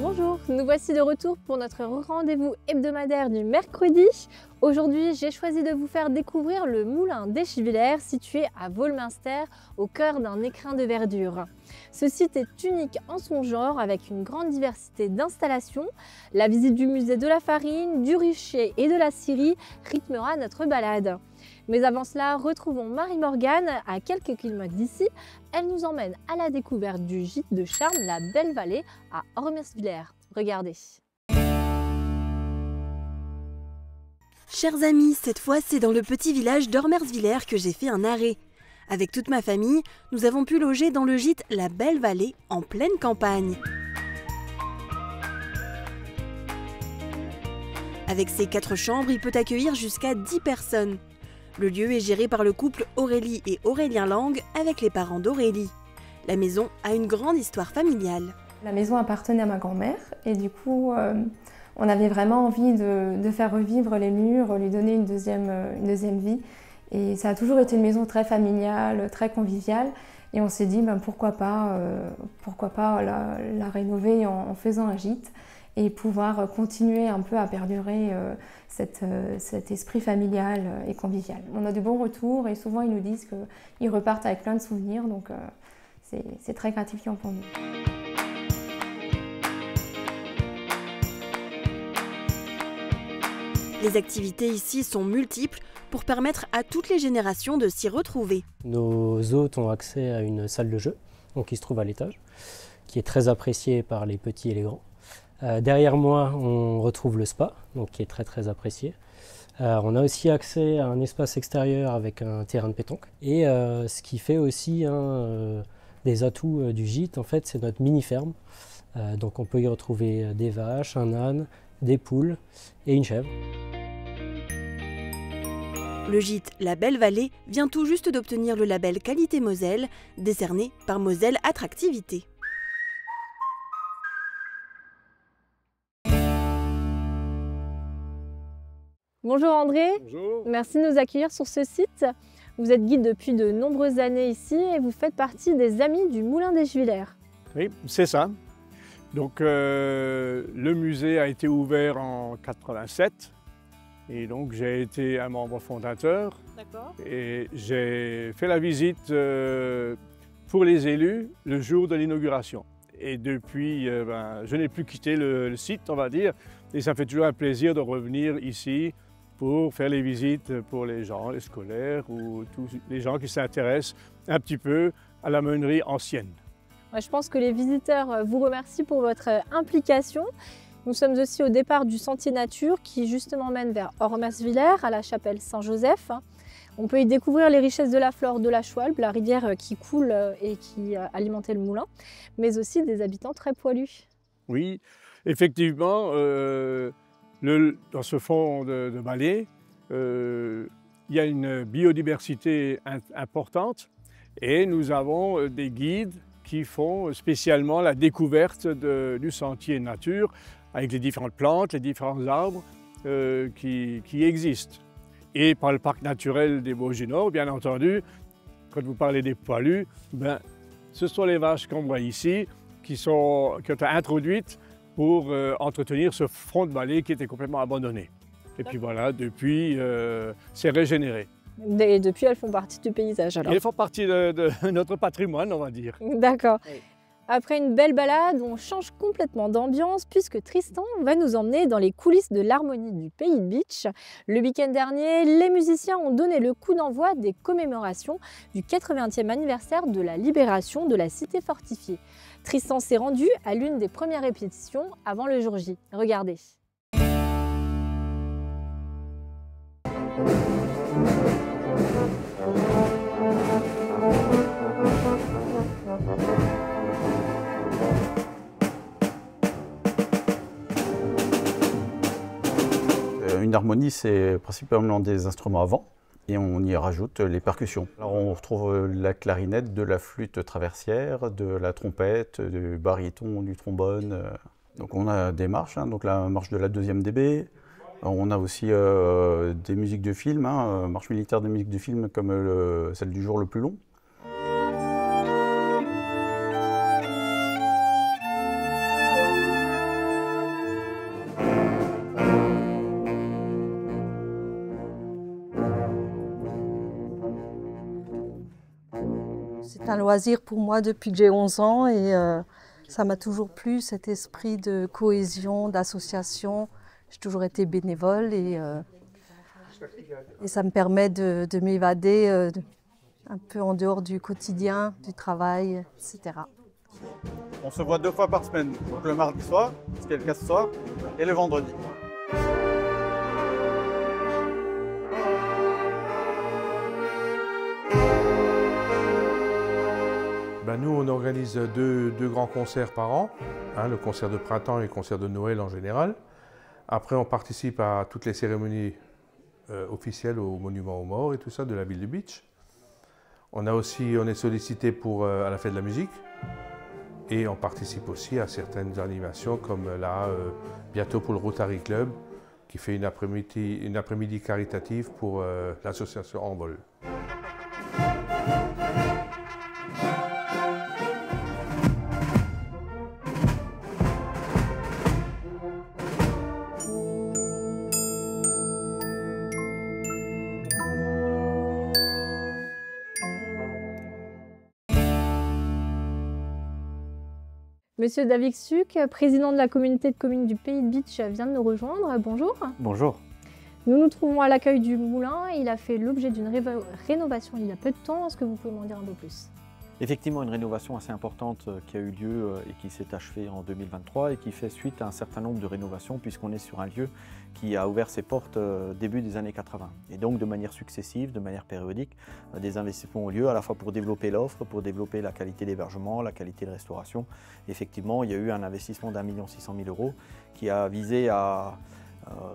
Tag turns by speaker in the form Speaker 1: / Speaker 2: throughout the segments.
Speaker 1: Bonjour, nous voici de retour pour notre rendez-vous hebdomadaire du mercredi. Aujourd'hui, j'ai choisi de vous faire découvrir le moulin d'Eschviller situé à Wolminster, au cœur d'un écrin de verdure. Ce site est unique en son genre avec une grande diversité d'installations. La visite du musée de la farine, du rucher et de la scierie rythmera notre balade. Mais avant cela, retrouvons Marie-Morgane à quelques kilomètres d'ici. Elle nous emmène à la découverte du gîte de charme La Belle Vallée à Ormersviller. Regardez.
Speaker 2: Chers amis, cette fois c'est dans le petit village d'Ormersviller que j'ai fait un arrêt. Avec toute ma famille, nous avons pu loger dans le gîte La Belle Vallée en pleine campagne. Avec ses 4 chambres, il peut accueillir jusqu'à 10 personnes. Le lieu est géré par le couple Aurélie et Aurélien Lang avec les parents d'Aurélie. La maison a une grande histoire familiale.
Speaker 3: La maison appartenait à ma grand-mère et du coup, on avait vraiment envie de faire revivre les murs, lui donner une deuxième vie. Et ça a toujours été une maison très familiale, très conviviale. Et on s'est dit, pourquoi pas la rénover en faisant un gîte et pouvoir continuer un peu à perdurer cet esprit familial et convivial. On a de bons retours et souvent ils nous disent qu'ils repartent avec plein de souvenirs, donc c'est très gratifiant pour nous.
Speaker 2: Les activités ici sont multiples pour permettre à toutes les générations de s'y retrouver.
Speaker 4: Nos hôtes ont accès à une salle de jeu, donc qui se trouve à l'étage, qui est très appréciée par les petits et les grands. Derrière moi, on retrouve le spa, donc qui est très apprécié. On a aussi accès à un espace extérieur avec un terrain de pétanque. Et ce qui fait aussi des atouts du gîte, en fait, c'est notre mini-ferme. Donc on peut y retrouver des vaches, un âne, des poules et une chèvre.
Speaker 2: Le gîte La Belle Vallée vient tout juste d'obtenir le label Qualité Moselle, décerné par Moselle Attractivité.
Speaker 1: Bonjour André.
Speaker 5: Bonjour.
Speaker 1: Merci de nous accueillir sur ce site. Vous êtes guide depuis de nombreuses années ici et vous faites partie des amis du moulin d'Eschviller.
Speaker 5: Oui, c'est ça. Donc le musée a été ouvert en 87 et donc j'ai été un membre fondateur.
Speaker 1: D'accord.
Speaker 5: Et j'ai fait la visite pour les élus le jour de l'inauguration. Et depuis, je n'ai plus quitté le site, on va dire, et ça fait toujours un plaisir de revenir ici pour faire les visites pour les gens, les scolaires ou tous les gens qui s'intéressent un petit peu à la meunerie ancienne.
Speaker 1: Je pense que les visiteurs vous remercient pour votre implication. Nous sommes aussi au départ du sentier nature qui justement mène vers Ormersviller, à la chapelle Saint-Joseph. On peut y découvrir les richesses de la flore de la Schwalbe, la rivière qui coule et qui alimentait le moulin, mais aussi des habitants très poilus.
Speaker 5: Oui, effectivement, dans ce fond de vallée, il y a une biodiversité importante et nous avons des guides qui font spécialement la découverte du sentier nature avec les différentes plantes, les différents arbres qui existent. Et par le parc naturel des Vosges du Nord, bien entendu, quand vous parlez des poilus, ce sont les vaches qu'on voit ici qui ont été introduites pour entretenir ce front de vallée qui était complètement abandonné. Et puis voilà, depuis, c'est régénéré.
Speaker 1: Et depuis, elles font partie du paysage alors.
Speaker 5: Elles font partie de notre patrimoine, on va dire.
Speaker 1: D'accord.
Speaker 5: Oui.
Speaker 1: Après une belle balade, on change complètement d'ambiance puisque Tristan va nous emmener dans les coulisses de l'harmonie du Pays de Bitche. Le week-end dernier, les musiciens ont donné le coup d'envoi des commémorations du 80e anniversaire de la libération de la cité fortifiée. Tristan s'est rendu à l'une des premières répétitions avant le jour J. Regardez.
Speaker 6: Une harmonie, c'est principalement des instruments à vent et on y rajoute les percussions. Alors on retrouve la clarinette, de la flûte traversière, de la trompette, du baryton, du trombone. Donc on a des marches, donc la marche de la 2e DB. On a aussi des musiques de film, marche militaire de musique de film comme celle du jour le plus long.
Speaker 7: un loisir pour moi depuis que j'ai 11 ans et ça m'a toujours plu, cet esprit de cohésion, d'association. J'ai toujours été bénévole et ça me permet de m'évader un peu en dehors du quotidien, du travail, etc.
Speaker 6: On se voit 2 fois par semaine, donc le mardi soir, ce qui est le cas ce soir, et le vendredi.
Speaker 8: Nous, on organise deux grands concerts par an, le concert de printemps et le concert de Noël en général. Après, on participe à toutes les cérémonies officielles au Monument aux Morts et tout ça de la ville de Beach. On est sollicité à la fête de la musique et on participe aussi à certaines animations comme là, bientôt pour le Rotary Club qui fait une après-midi caritative pour l'association Envol.
Speaker 1: Monsieur David Suc, président de la communauté de communes du Pays de Beach, vient de nous rejoindre. Bonjour.
Speaker 9: Bonjour.
Speaker 1: Nous nous trouvons à l'accueil du moulin. Il a fait l'objet d'une rénovation il y a peu de temps. Est-ce que vous pouvez m'en dire un peu plus?
Speaker 9: Effectivement, une rénovation assez importante qui a eu lieu et qui s'est achevée en 2023 et qui fait suite à un certain nombre de rénovations puisqu'on est sur un lieu qui a ouvert ses portes début des années 80. Et donc de manière successive, de manière périodique, des investissements ont lieu à la fois pour développer l'offre, pour développer la qualité d'hébergement, la qualité de restauration. Effectivement, il y a eu un investissement d'1 600 000 € qui a visé à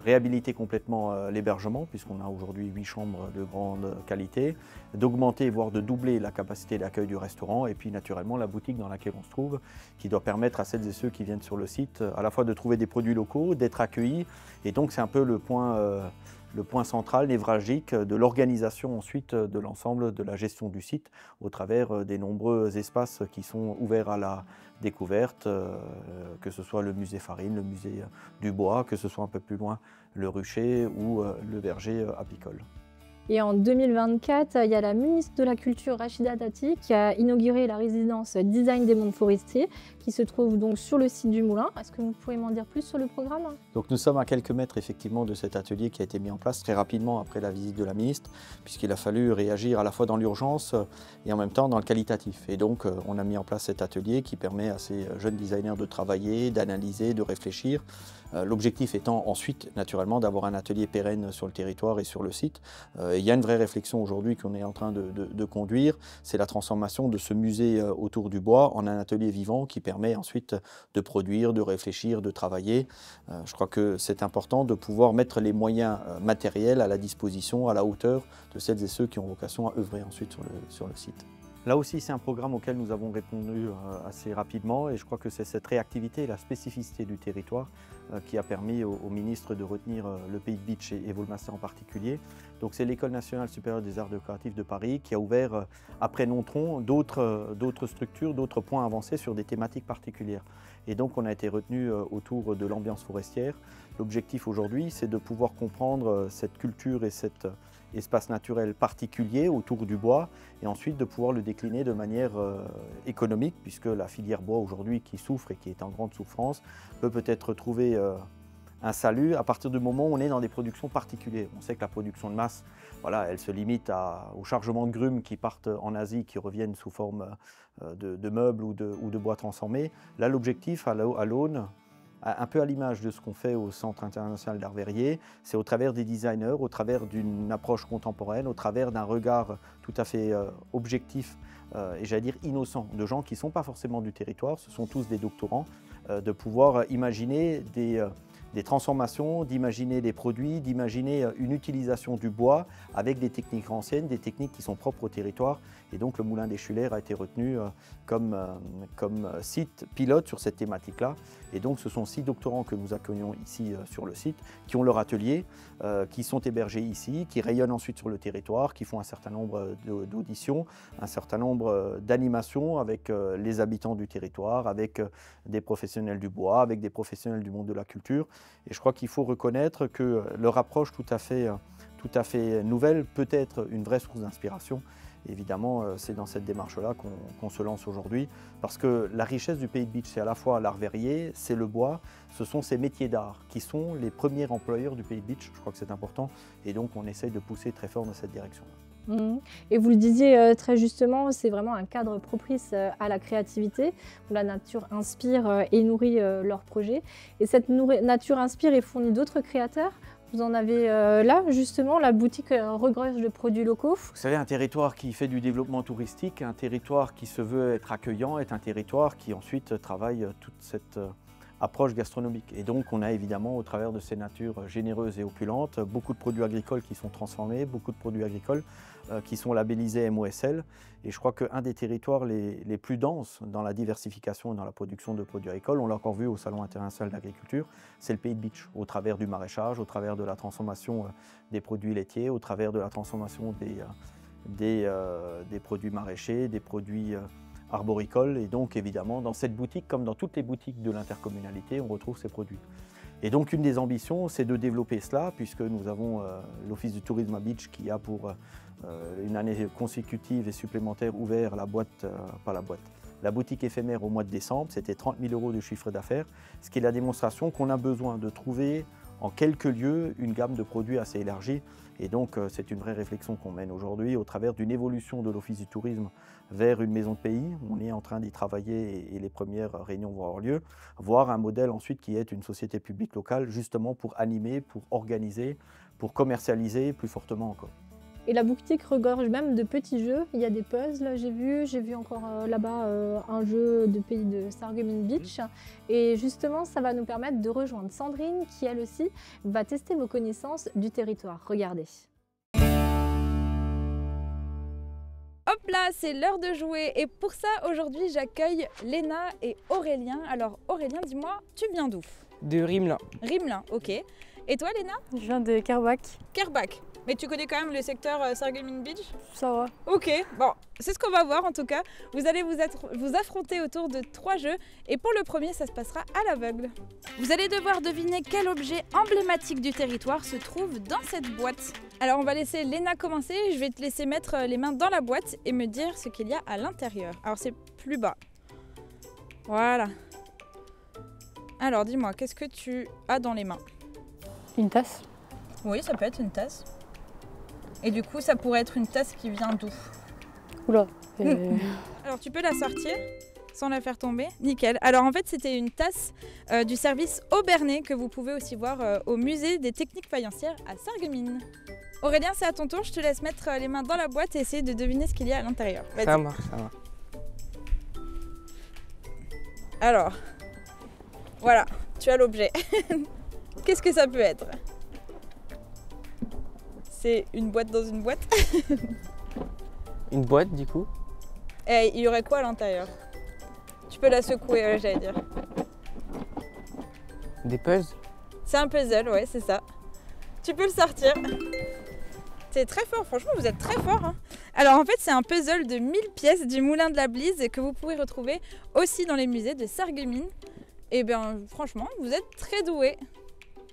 Speaker 9: réhabiliter complètement l'hébergement, puisqu'on a aujourd'hui 8 chambres de grande qualité, d'augmenter, voire de doubler la capacité d'accueil du restaurant, et puis naturellement la boutique dans laquelle on se trouve, qui doit permettre à celles et ceux qui viennent sur le site à la fois de trouver des produits locaux, d'être accueillis, et donc c'est un peu le point central, névralgique de l'organisation ensuite de l'ensemble de la gestion du site au travers des nombreux espaces qui sont ouverts à la découverte, que ce soit le musée Farine, le musée du bois, que ce soit un peu plus loin le rucher ou le verger apicole.
Speaker 1: Et en 2024, il y a la ministre de la Culture, Rachida Dati, qui a inauguré la résidence Design des Mondes Forestiers, qui se trouve donc sur le site du Moulin. Est-ce que vous pouvez m'en dire plus sur le programme?
Speaker 9: Donc nous sommes à quelques mètres effectivement de cet atelier qui a été mis en place très rapidement après la visite de la ministre, puisqu'il a fallu réagir à la fois dans l'urgence et en même temps dans le qualitatif. Et donc on a mis en place cet atelier qui permet à ces jeunes designers de travailler, d'analyser, de réfléchir. L'objectif étant ensuite naturellement d'avoir un atelier pérenne sur le territoire et sur le site. Il y a une vraie réflexion aujourd'hui qu'on est en train de conduire, c'est la transformation de ce musée autour du bois en un atelier vivant qui permet ensuite de produire, de réfléchir, de travailler. Je crois que c'est important de pouvoir mettre les moyens matériels à la disposition, à la hauteur de celles et ceux qui ont vocation à œuvrer ensuite sur le site. Là aussi, c'est un programme auquel nous avons répondu assez rapidement et je crois que c'est cette réactivité et la spécificité du territoire qui a permis au ministre de retenir le Pays de Beach et Volmaster en particulier. Donc c'est l'École nationale supérieure des arts décoratifs de Paris qui a ouvert, après Nontron, d'autres structures, d'autres points avancés sur des thématiques particulières. Et donc on a été retenu autour de l'ambiance forestière. L'objectif aujourd'hui, c'est de pouvoir comprendre cette culture et cet espace naturel particulier autour du bois et ensuite de pouvoir le décliner de manière économique puisque la filière bois aujourd'hui qui souffre et qui est en grande souffrance peut-être trouver un salut à partir du moment où on est dans des productions particulières. On sait que la production de masse, voilà, elle se limite au chargement de grumes qui partent en Asie, qui reviennent sous forme de meubles ou de bois transformés. Là, l'objectif à l'Aune, un peu à l'image de ce qu'on fait au Centre international d'art verrier, c'est au travers des designers, au travers d'une approche contemporaine, au travers d'un regard tout à fait objectif et j'allais dire innocent, de gens qui ne sont pas forcément du territoire, ce sont tous des doctorants, de pouvoir imaginer des transformations, d'imaginer des produits, d'imaginer une utilisation du bois avec des techniques anciennes, des techniques qui sont propres au territoire. Et donc le Moulin des Schuller a été retenu comme site pilote sur cette thématique-là. Et donc ce sont 6 doctorants que nous accueillons ici sur le site, qui ont leur atelier, qui sont hébergés ici, qui rayonnent ensuite sur le territoire, qui font un certain nombre d'auditions, un certain nombre d'animations avec les habitants du territoire, avec des professionnels du bois, avec des professionnels du monde de la culture. Et je crois qu'il faut reconnaître que leur approche tout à fait nouvelle peut être une vraie source d'inspiration Évidemment, c'est dans cette démarche-là qu'on se lance aujourd'hui, parce que la richesse du Pays de Bitche, c'est à la fois l'art verrier, c'est le bois, ce sont ces métiers d'art qui sont les premiers employeurs du Pays de Bitche, je crois que c'est important, et donc on essaye de pousser très fort dans cette direction-là.
Speaker 1: Et vous le disiez très justement, c'est vraiment un cadre propice à la créativité, où la nature inspire et nourrit leurs projets. Et cette nature inspire et fournit d'autres créateurs. Vous en avez là, justement, la boutique regorge de produits locaux.
Speaker 9: Vous savez, un territoire qui fait du développement touristique, un territoire qui se veut être accueillant, est un territoire qui ensuite travaille toute cette approche gastronomique. Et donc, on a évidemment, au travers de ces natures généreuses et opulentes, beaucoup de produits agricoles qui sont transformés, beaucoup de produits agricoles qui sont labellisés MOSL. Et je crois qu'un des territoires les plus denses dans la diversification et dans la production de produits agricoles, on l'a encore vu au Salon international d'agriculture, c'est le Pays de Bitche, au travers du maraîchage, au travers de la transformation des produits laitiers, au travers de la transformation des produits maraîchers, des produits arboricoles. Et donc évidemment, dans cette boutique, comme dans toutes les boutiques de l'intercommunalité, on retrouve ces produits. Et donc une des ambitions, c'est de développer cela, puisque nous avons l'Office du tourisme à Bitche qui a pour une année consécutive et supplémentaire ouvert la boutique éphémère au mois de décembre. C'était 30 000 € de chiffre d'affaires, ce qui est la démonstration qu'on a besoin de trouver en quelques lieux une gamme de produits assez élargie. Et donc c'est une vraie réflexion qu'on mène aujourd'hui au travers d'une évolution de l'Office du tourisme vers une maison de pays. On est en train d'y travailler et les premières réunions vont avoir lieu. Voir un modèle ensuite qui est une société publique locale, justement pour animer, pour organiser, pour commercialiser plus fortement encore.
Speaker 1: Et la boutique regorge même de petits jeux. Il y a des puzzles, j'ai vu encore là-bas un jeu de pays de Sarreguemines Beach. Et justement, ça va nous permettre de rejoindre Sandrine qui, elle aussi, va tester vos connaissances du territoire. Regardez.
Speaker 10: Hop là, c'est l'heure de jouer. Et pour ça, aujourd'hui, j'accueille Léna et Aurélien. Alors Aurélien, dis-moi, tu viens d'où?
Speaker 11: De Rimelin.
Speaker 10: Rimelin, ok. Et toi, Léna?
Speaker 12: Je viens de Kerbach.
Speaker 10: Kerbach. Mais tu connais quand même le secteur Sarreguemines Beach?
Speaker 12: Ça va.
Speaker 10: Ok, bon, c'est ce qu'on va voir en tout cas. Vous allez vous affronter autour de 3 jeux et pour le premier, ça se passera à l'aveugle. Vous allez devoir deviner quel objet emblématique du territoire se trouve dans cette boîte. Alors on va laisser Léna commencer, je vais te laisser mettre les mains dans la boîte et me dire ce qu'il y a à l'intérieur. Alors c'est plus bas. Voilà. Alors dis-moi, qu'est-ce que tu as dans les mains?
Speaker 12: Une tasse.
Speaker 10: Oui, ça peut être une tasse. Et du coup, ça pourrait être une tasse qui vient d'où?
Speaker 12: Oula.
Speaker 10: Alors, tu peux la sortir sans la faire tomber. Nickel. Alors, en fait, c'était une tasse du service Aubernais que vous pouvez aussi voir au musée des techniques faïencières à Sarreguemines. Aurélien, c'est à ton tour. Je te laisse mettre les mains dans la boîte et essayer de deviner ce qu'il y a à l'intérieur.
Speaker 11: Ça marche, ça marche.
Speaker 10: Alors, voilà, tu as l'objet. Qu'est-ce que ça peut être? C'est une boîte dans une boîte.
Speaker 11: Une boîte du coup.
Speaker 10: Et il y aurait quoi à l'intérieur? Tu peux la secouer, j'allais dire.
Speaker 11: Des puzzles.
Speaker 10: C'est un puzzle, ouais, c'est ça. Tu peux le sortir. C'est très fort, franchement, vous êtes très fort. Hein. Alors en fait, c'est un puzzle de 1000 pièces du Moulin de la Blise que vous pourrez retrouver aussi dans les musées de Sarreguemines. Et bien, franchement, vous êtes très doués.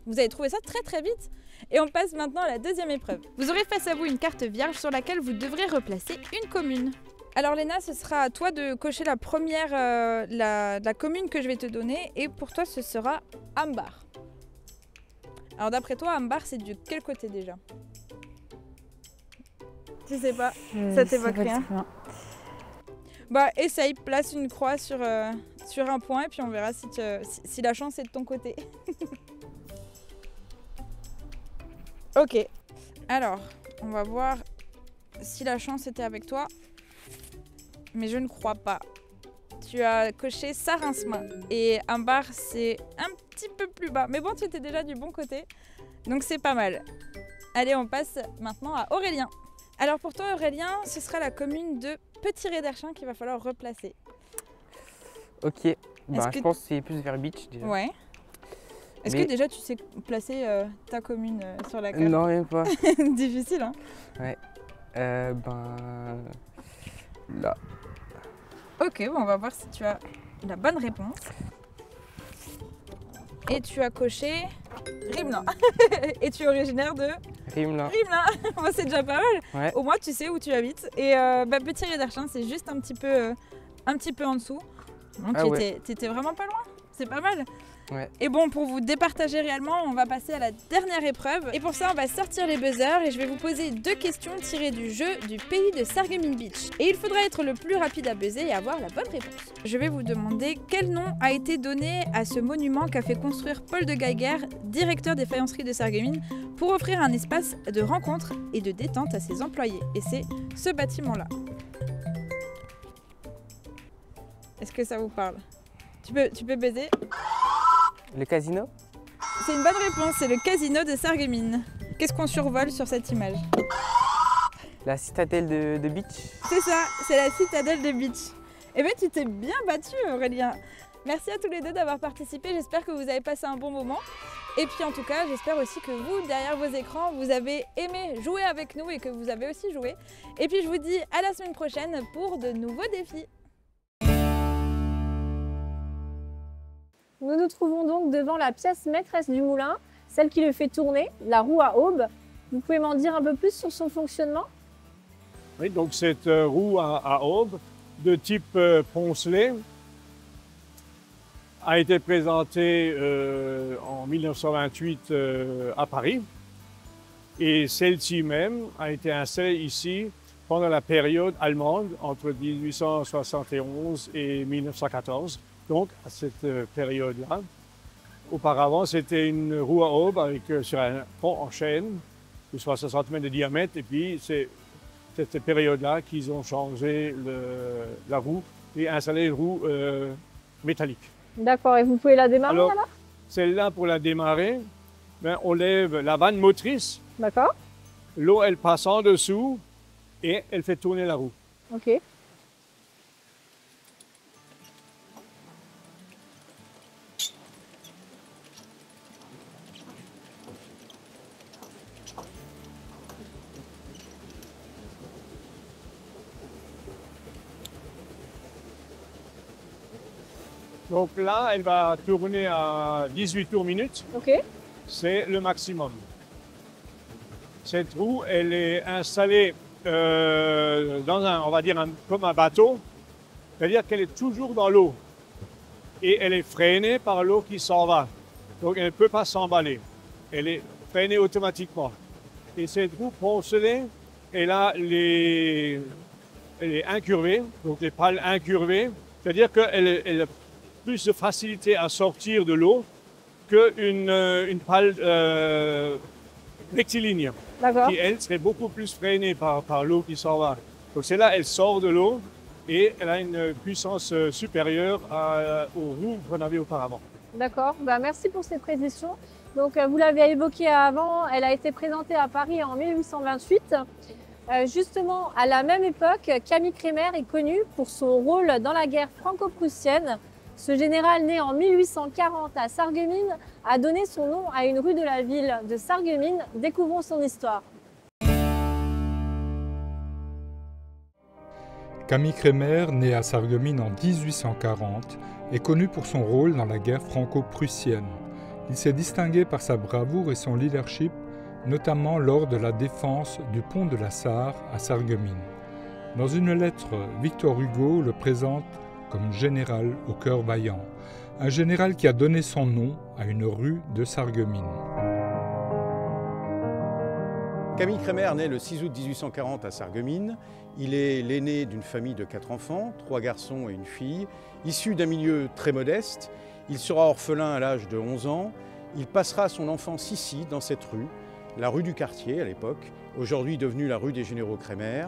Speaker 10: Vous avez trouvé ça très très vite. Et on passe maintenant à la deuxième épreuve. Vous aurez face à vous une carte vierge sur laquelle vous devrez replacer une commune. Alors Léna, ce sera à toi de cocher la première, la commune que je vais te donner. Et pour toi, ce sera Ambar. Alors d'après toi, Ambar, c'est de quel côté déjà? Tu sais pas, ça t'évoque rien? Bah essaye, place une croix sur un point et puis on verra si la chance est de ton côté. Ok, alors on va voir si la chance était avec toi, mais je ne crois pas. Tu as coché Sarinsma et Ambar c'est un petit peu plus bas, mais bon tu étais déjà du bon côté, donc c'est pas mal. Allez, on passe maintenant à Aurélien. Alors pour toi Aurélien, ce sera la commune de Petit-Réderchin qu'il va falloir replacer.
Speaker 11: Ok, bah, je pense que c'est plus vers Beach déjà.
Speaker 10: Ouais. Est-ce que déjà tu sais placer ta commune sur la carte?
Speaker 11: Non, même pas.
Speaker 10: Difficile, hein?
Speaker 11: Ouais. Ben... là.
Speaker 10: Ok, bon, on va voir si tu as la bonne réponse. Et tu as coché Rimelin. Et tu es originaire de
Speaker 11: Rimelin.
Speaker 10: Rimelin, bon, c'est déjà pas mal.
Speaker 11: Ouais.
Speaker 10: Au moins tu sais où tu habites. Et Petit Riedersheim, c'est juste un petit peu en dessous. Donc t'étais vraiment pas loin, c'est pas mal.
Speaker 11: Ouais.
Speaker 10: Et bon, pour vous départager réellement, on va passer à la dernière épreuve. Et pour ça, on va sortir les buzzers et je vais vous poser 2 questions tirées du jeu du pays de Sarreguemines Beach. Et il faudra être le plus rapide à buzzer et avoir la bonne réponse. Je vais vous demander quel nom a été donné à ce monument qu'a fait construire Paul de Geiger, directeur des faïenceries de Sarreguemines, pour offrir un espace de rencontre et de détente à ses employés. Et c'est ce bâtiment-là. Est-ce que ça vous parle? Tu peux buzzer.
Speaker 11: Le casino?
Speaker 10: C'est une bonne réponse, c'est le casino de Sarreguemines. Qu'est-ce qu'on survole sur cette image?
Speaker 11: La citadelle de Beach.
Speaker 10: C'est ça, c'est la citadelle de Beach. Eh bien, tu t'es bien battu, Aurélien. Merci à tous les deux d'avoir participé, j'espère que vous avez passé un bon moment. Et puis en tout cas, j'espère aussi que vous, derrière vos écrans, vous avez aimé jouer avec nous et que vous avez aussi joué. Et puis je vous dis à la semaine prochaine pour de nouveaux défis.
Speaker 1: Nous nous trouvons donc devant la pièce maîtresse du moulin, celle qui le fait tourner, la roue à aube. Vous pouvez m'en dire un peu plus sur son fonctionnement?
Speaker 5: Oui, donc cette roue à aube de type poncelet a été présentée en 1928 à Paris. Et celle-ci même a été installée ici pendant la période allemande entre 1871 et 1914. Donc, à cette période-là, auparavant, c'était une roue à aube sur un pont en chêne de 60 cm de diamètre. Et puis, c'est cette période-là qu'ils ont changé la roue et installé une roue métallique.
Speaker 1: D'accord, et vous pouvez la démarrer alors?
Speaker 5: Celle-là, pour la démarrer, on lève la vanne motrice.
Speaker 1: D'accord.
Speaker 5: L'eau, elle passe en dessous et elle fait tourner la roue.
Speaker 1: Ok.
Speaker 5: Donc là, elle va tourner à 18 tours minute.
Speaker 1: Ok.
Speaker 5: C'est le maximum. Cette roue, elle est installée dans on va dire, comme un bateau. C'est-à-dire qu'elle est toujours dans l'eau. Et elle est freinée par l'eau qui s'en va. Donc elle ne peut pas s'emballer. Elle est freinée automatiquement. Et cette roue poncelée, elle est incurvée, donc les pales incurvées. C'est-à-dire qu'elle a plus de facilité à sortir de l'eau qu'une pale rectiligne, qui elle serait beaucoup plus freinée par l'eau qui s'en va. Donc celle-là, elle sort de l'eau et elle a une puissance supérieure aux roues qu'on avait auparavant.
Speaker 1: D'accord, merci pour ces précisions. Donc vous l'avez évoqué avant, elle a été présentée à Paris en 1828. Justement, à la même époque, Camille Crémer est connu pour son rôle dans la guerre franco-prussienne. Ce général, né en 1840 à Sarreguemines, a donné son nom à une rue de la ville de Sarreguemines. Découvrons son histoire.
Speaker 13: Camille Crémer, né à Sarreguemines en 1840, est connu pour son rôle dans la guerre franco-prussienne. Il s'est distingué par sa bravoure et son leadership, notamment lors de la défense du pont de la Sarre à Sarreguemines. Dans une lettre, Victor Hugo le présente comme général au cœur vaillant, un général qui a donné son nom à une rue de Sarreguemines.
Speaker 14: Camille Crémer naît le 6 août 1840 à Sarreguemines. Il est l'aîné d'une famille de 4 enfants, 3 garçons et une fille. Issu d'un milieu très modeste, il sera orphelin à l'âge de 11 ans. Il passera son enfance ici, dans cette rue, la rue du Quartier à l'époque, aujourd'hui devenue la rue des Généraux Crémer.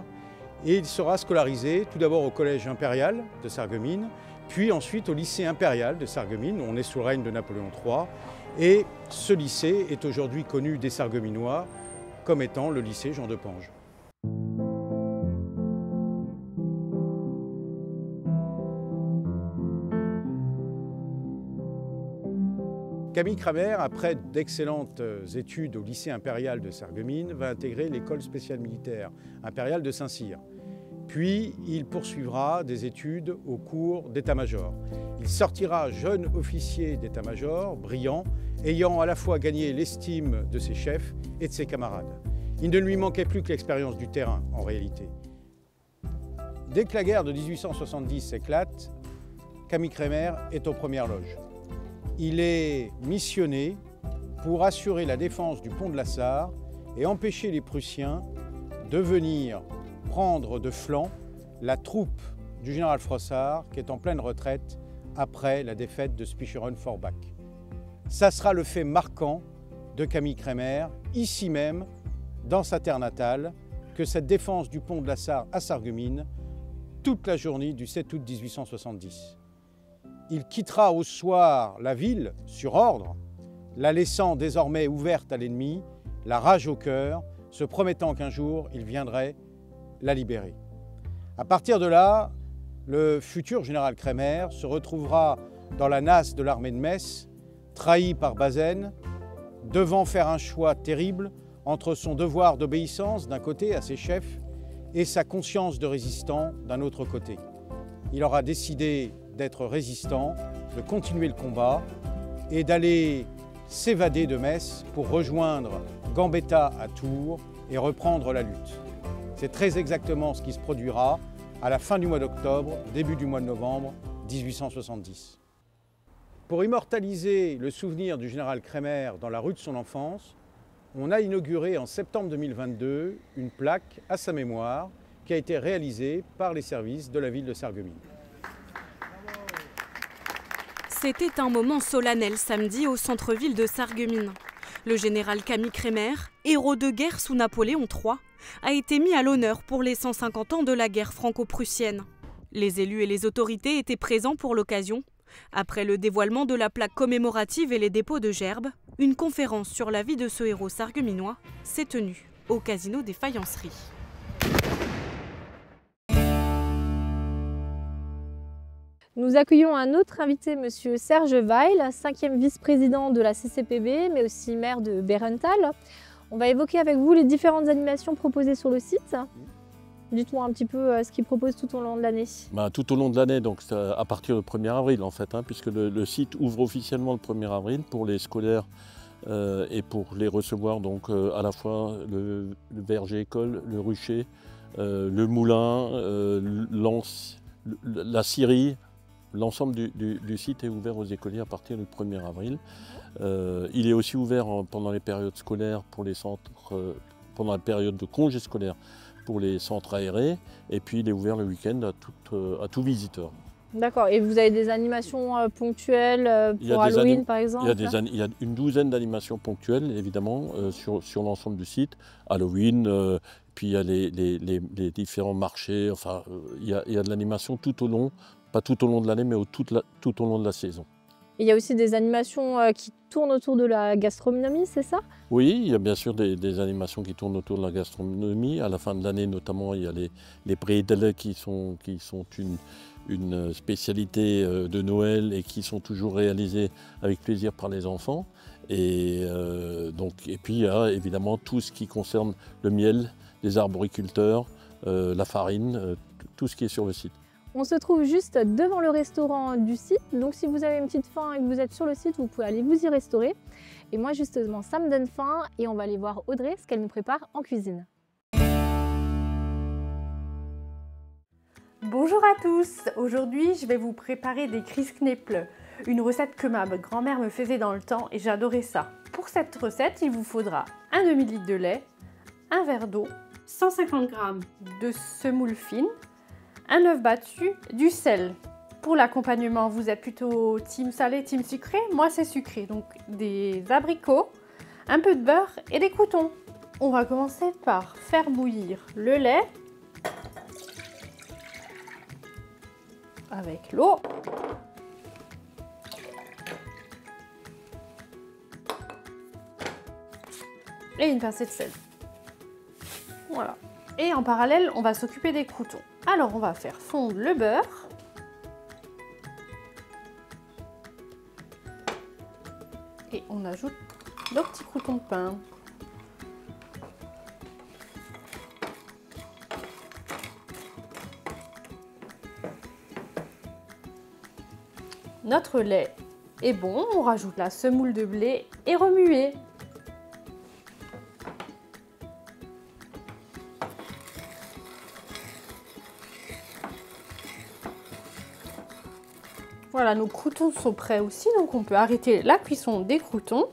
Speaker 14: Et il sera scolarisé tout d'abord au collège impérial de Sarreguemines, puis ensuite au lycée impérial de Sarreguemines, on est sous le règne de Napoléon III. Et ce lycée est aujourd'hui connu des Sarregueminois comme étant le lycée Jean de Pange. Camille Crémer, après d'excellentes études au lycée impérial de Sarreguemines, va intégrer l'école spéciale militaire impériale de Saint-Cyr. Puis, il poursuivra des études au cours d'état-major. Il sortira jeune officier d'état-major, brillant, ayant à la fois gagné l'estime de ses chefs et de ses camarades. Il ne lui manquait plus que l'expérience du terrain, en réalité. Dès que la guerre de 1870 s'éclate, Camille Crémer est aux premières loges. Il est missionné pour assurer la défense du pont de la Sarre et empêcher les Prussiens de venir prendre de flanc la troupe du général Frossard qui est en pleine retraite après la défaite de Spicheren-Forbach. Ça sera le fait marquant de Camille Crémer, ici même, dans sa terre natale, que cette défense du pont de la Sarre à Sarreguemines toute la journée du 7 août 1870. Il quittera au soir la ville sur ordre, la laissant désormais ouverte à l'ennemi, la rage au cœur, se promettant qu'un jour il viendrait la libérer. À partir de là, le futur général Crémer se retrouvera dans la nasse de l'armée de Metz, trahi par Bazaine, devant faire un choix terrible entre son devoir d'obéissance d'un côté à ses chefs et sa conscience de résistant d'un autre côté. Il aura décidé d'être résistant, de continuer le combat et d'aller s'évader de Metz pour rejoindre Gambetta à Tours et reprendre la lutte. C'est très exactement ce qui se produira à la fin du mois d'octobre, début du mois de novembre 1870. Pour immortaliser le souvenir du général Crémer dans la rue de son enfance, on a inauguré en septembre 2022 une plaque à sa mémoire qui a été réalisée par les services de la ville de Sarreguemines.
Speaker 2: C'était un moment solennel samedi au centre-ville de Sarreguemines. Le général Camille Crémer, héros de guerre sous Napoléon III, a été mis à l'honneur pour les 150 ans de la guerre franco-prussienne. Les élus et les autorités étaient présents pour l'occasion. Après le dévoilement de la plaque commémorative et les dépôts de gerbes, une conférence sur la vie de ce héros sarregueminois s'est tenue au Casino des Faïenceries.
Speaker 1: Nous accueillons un autre invité, Monsieur Serge Weil, 5e vice-président de la CCPB, mais aussi maire de Bérenthal. On va évoquer avec vous les différentes animations proposées sur le site. Dites-moi un petit peu ce qu'ils proposent tout au long de l'année.
Speaker 15: Tout au long de l'année, donc à partir du 1er avril en fait, puisque le site ouvre officiellement le 1er avril pour les scolaires et pour les recevoir donc à la fois le verger école, le rucher, le moulin, la scierie. L'ensemble du site est ouvert aux écoliers à partir du 1er avril. Il est aussi ouvert pendant les périodes scolaires pour les centres, pendant la période de congé scolaire pour les centres aérés, et puis il est ouvert le week-end à tout visiteur.
Speaker 1: D'accord, et vous avez des animations ponctuelles pour Halloween par exemple?
Speaker 15: Il y a une douzaine d'animations ponctuelles évidemment sur l'ensemble du site. Halloween, puis il y a les différents marchés, enfin il y a de l'animation tout au long, pas tout au long de l'année, mais tout au long de la saison.
Speaker 1: Et il y a aussi des animations qui tournent autour de la gastronomie, c'est ça?
Speaker 15: Oui, il y a bien sûr des animations qui tournent autour de la gastronomie. À la fin de l'année, notamment, il y a les bredel qui sont une spécialité de Noël et qui sont toujours réalisées avec plaisir par les enfants. Et puis, il y a évidemment tout ce qui concerne le miel, les arboriculteurs, la farine, tout ce qui est sur le site.
Speaker 1: On se trouve juste devant le restaurant du site, donc si vous avez une petite faim et que vous êtes sur le site, vous pouvez aller vous y restaurer. Et moi justement, ça me donne faim et on va aller voir Audrey, ce qu'elle nous prépare en cuisine.
Speaker 16: Bonjour à tous, aujourd'hui je vais vous préparer des Krisknäppel, une recette que ma grand-mère me faisait dans le temps et j'adorais ça. Pour cette recette, il vous faudra un demi-litre de lait, un verre d'eau, 150 g de semoule fine, un œuf battu, du sel. Pour l'accompagnement, vous êtes plutôt team salé, team sucré? Moi, c'est sucré. Donc, des abricots, un peu de beurre et des croûtons. On va commencer par faire bouillir le lait avec l'eau. Et une pincée de sel. Voilà. Et en parallèle, on va s'occuper des croûtons. Alors, on va faire fondre le beurre. Et on ajoute nos petits croûtons de pain. Notre lait est bon, on rajoute la semoule de blé et remuer. Voilà, nos croûtons sont prêts aussi, donc on peut arrêter la cuisson des croûtons.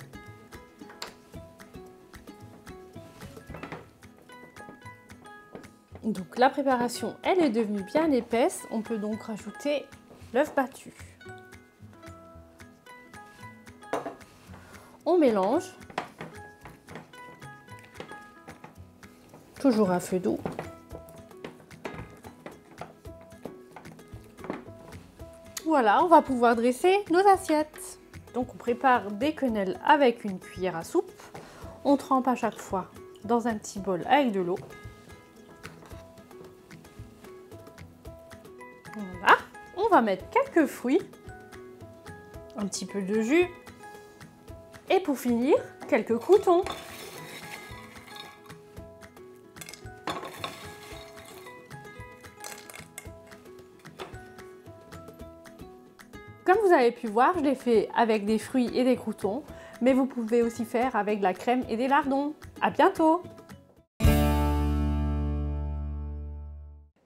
Speaker 16: Donc la préparation, elle est devenue bien épaisse. On peut donc rajouter l'œuf battu. On mélange. Toujours à feu doux. Voilà, on va pouvoir dresser nos assiettes. Donc on prépare des quenelles avec une cuillère à soupe. On trempe à chaque fois dans un petit bol avec de l'eau. Voilà, on va mettre quelques fruits, un petit peu de jus et pour finir, quelques croûtons. Comme vous avez pu voir, je l'ai fait avec des fruits et des croûtons, mais vous pouvez aussi faire avec de la crème et des lardons. À bientôt!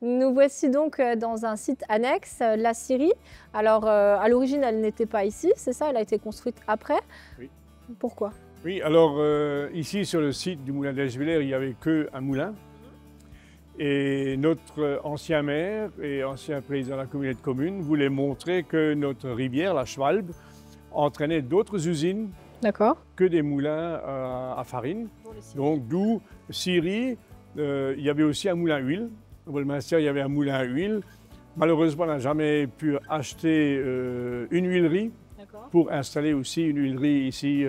Speaker 1: Nous voici donc dans un site annexe, la scierie. Alors, à l'origine, elle n'était pas ici, c'est ça? Elle a été construite après?
Speaker 5: Oui.
Speaker 1: Pourquoi?
Speaker 5: Oui, alors ici, sur le site du moulin d'Eschviller, il n'y avait qu'un moulin. Et notre ancien maire et ancien président de la communauté de communes voulait montrer que notre rivière, la Schwalbe, entraînait d'autres usines que des moulins à farine. Donc, d'où scierie, il y avait aussi un moulin à huile. Au Wolminster, il y avait un moulin à huile. Malheureusement, on n'a jamais pu acheter une huilerie pour installer aussi une huilerie ici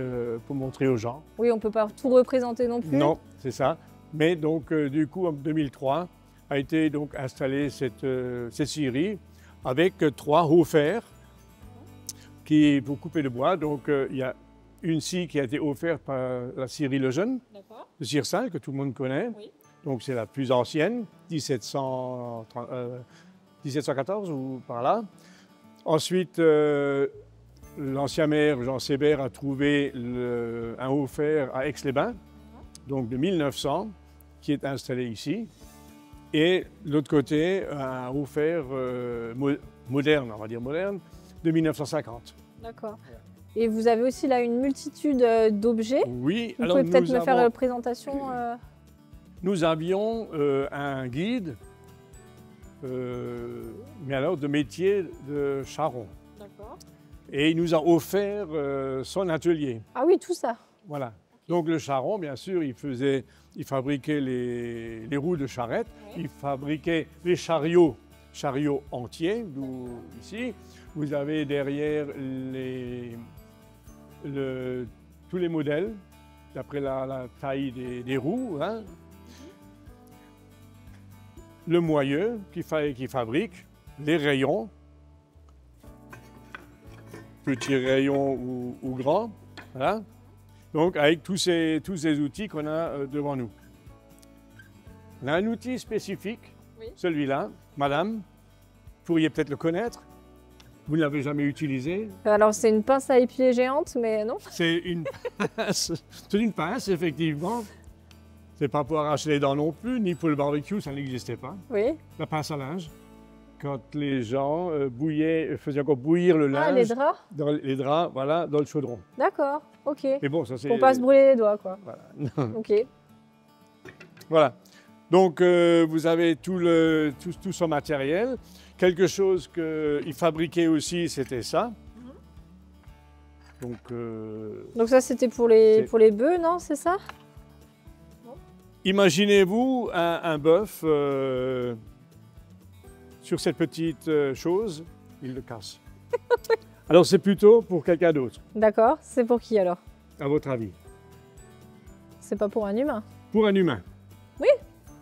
Speaker 5: pour montrer aux gens.
Speaker 1: Oui, on ne peut pas tout représenter non plus.
Speaker 5: Non, c'est ça. Mais donc, du coup, en 2003, a été donc installée cette scierie avec 3 hauts-fers pour couper le bois. Donc, il y a une scie qui a été offerte par la scierie Lejeune de Siersal, que tout le monde connaît. Oui. Donc, c'est la plus ancienne, 1714 ou par là. Ensuite, l'ancien maire Jean Sébert a trouvé un haut-fer à Aix-les-Bains, donc de 1900, qui est installé ici. Et de l'autre côté, un haut-fer moderne, on va dire moderne, de 1950.
Speaker 1: D'accord. Et vous avez aussi là une multitude d'objets.
Speaker 5: Oui.
Speaker 1: Vous pouvez peut-être me faire la présentation
Speaker 5: Nous avions un guide, mais alors de métier de charron. D'accord. Et il nous a offert son atelier.
Speaker 1: Ah oui, tout ça.
Speaker 5: Voilà. Donc le charron, bien sûr, il fabriquait les roues de charrette, oui. Il fabriquait les chariots entiers, d'où ici. Vous avez derrière tous les modèles, d'après la taille des roues. Hein. Le moyeu qui fabrique, les rayons, petits rayons ou grands. Voilà. Donc avec tous ces outils qu'on a devant nous. On a un outil spécifique, oui. Celui-là, madame, vous pourriez peut-être le connaître. Vous ne l'avez jamais utilisé.
Speaker 1: Alors c'est une pince à épiler géante, mais non.
Speaker 5: C'est une pince, effectivement. C'est pas pour arracher les dents non plus, ni pour le barbecue, ça n'existait pas.
Speaker 1: Oui.
Speaker 5: La pince à linge. Quand les gens faisaient encore bouillir le linge.
Speaker 1: Ah, les draps?
Speaker 5: Dans les draps, voilà, dans le chaudron.
Speaker 1: D'accord, ok.
Speaker 5: Mais bon, ça c'est...
Speaker 1: Pour pas se brûler les doigts, quoi.
Speaker 5: Voilà.
Speaker 1: Ok.
Speaker 5: Voilà. Donc, vous avez tout son matériel. Quelque chose qu'il fabriquait aussi, c'était ça. Donc
Speaker 1: ça, c'était pour les bœufs, non? C'est ça?
Speaker 5: Imaginez-vous un bœuf sur cette petite chose, il le casse. Alors c'est plutôt pour quelqu'un d'autre.
Speaker 1: D'accord, c'est pour qui alors?
Speaker 5: À votre avis?
Speaker 1: C'est pas pour un humain?
Speaker 5: Pour un humain.
Speaker 1: Oui,